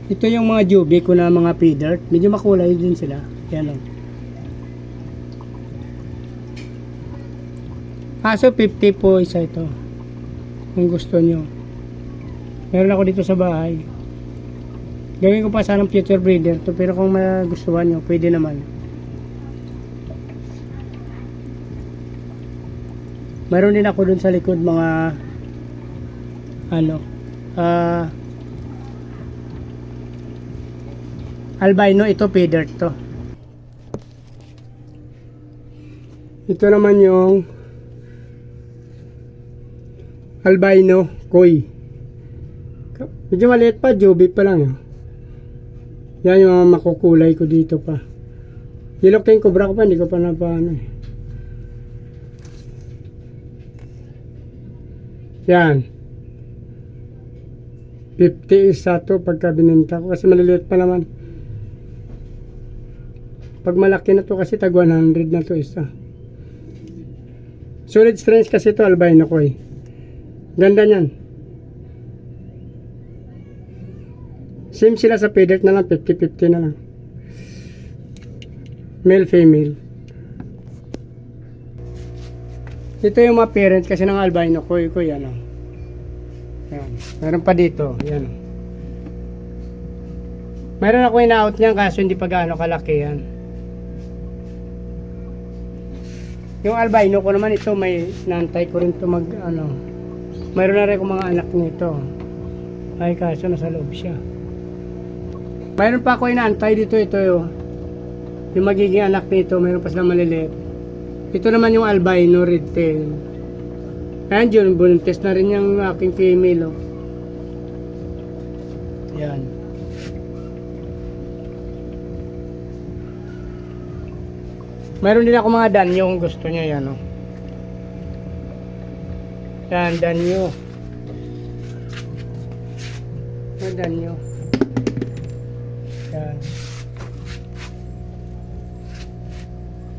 Ito yung mga jubi ko na mga feeder. Medyo makulay din sila. Yan o. Kaso 50 po isa ito. Kung gusto nyo. Meron ako dito sa bahay. Gawin ko pa sanang future breeder to. Pero kung magustuhan nyo, pwede naman. Meron din ako dun sa likod mga albino, ito feeder to. Ito naman yung albino koi. Medyo maliit pa, jubi pa lang yun. Yan yung mga makukulay ko dito pa. Yellow king cobra ko pa, hindi ko pa napaano eh. Yan. 50 isa to pagka bininta ko kasi maliliit pa naman. Pag malaki na to kasi tag 100 na to isa. Solid strange kasi to albino ko eh. Ganda niyan. Same sila sa feeder na lang, 50-50 na lang. Male female. Ito yung mga parents kasi ng albino ko yan o. Yan. Meron pa dito, yan o. Meron ako ina-out niyan kaso hindi pa gaano kalaki yan. Yung albino ko naman ito may nantay ko rin ito mayroon na rin akong mga anak nito. Ay kaso nasa loob siya. Mayroon pa ako inaantay dito ito yung magiging anak nito, mayroon pa silang maliliit. Ito naman yung albino red tail. Ayan yun, buntis na rin yung aking female Yan. Mayroon din ako mga danyo kung gusto nyo yan Yan, danyo. Yan, danyo. Yan.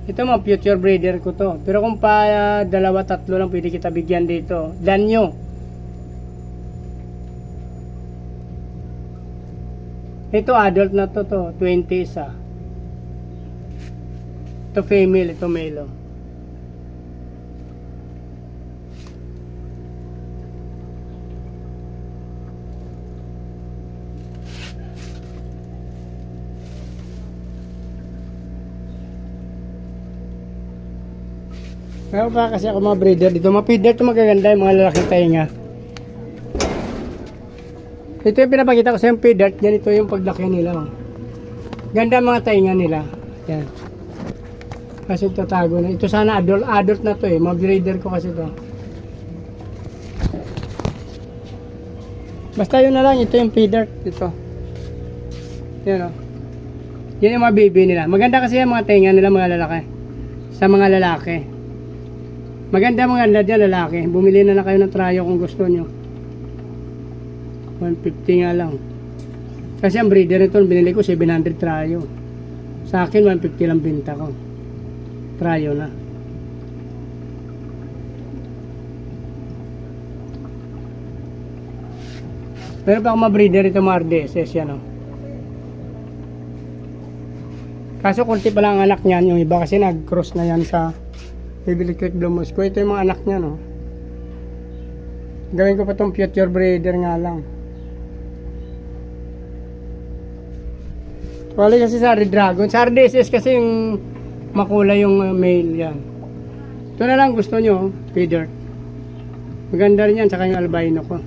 Ito mga future breeder ko to. Pero kung pa dalawa, tatlo lang pwede kita bigyan dito. Danyo. Ito adult na to 20 isa. Ito female, ito male Meron pa kasi ako mga breeder dito. Mga feeder ito magaganda yung mga lalaking tainga. Ito yung pinapakita ko sa yung feeder. Yan ito yung paglaki nila Ganda mga tainga nila. Yan. Kasi tatago na. Ito sana adult na to mga breeder ko kasi to. Basta yun na lang. Ito yung feeder. Ito. Yan Yan yung mga baby nila. Maganda kasi yung mga tainga nila mga lalaki. Sa mga lalaki. Maganda dyan lalaki. Bumili na kayo ng tryo kung gusto nyo. 150 nga lang. Kasi ang breeder nito binili ko 700 tryo. Sa akin 150 lang binta ko. Tryo na. Pero pa akong ma-breeder ito mga RDSS yan Kaso kunti pa lang ang anak niyan. Yung iba kasi nag-cross na yan sa Bibili Creek Blue Moose ko. Ito yung mga anak niya Gawin ko pa itong future breeder nga lang. Wala kasi sa Red Dragon. Sa RDSS kasi yung makulay yung male yan. Ito na lang gusto nyo, feeder. Maganda rin yan, saka yung albino ko.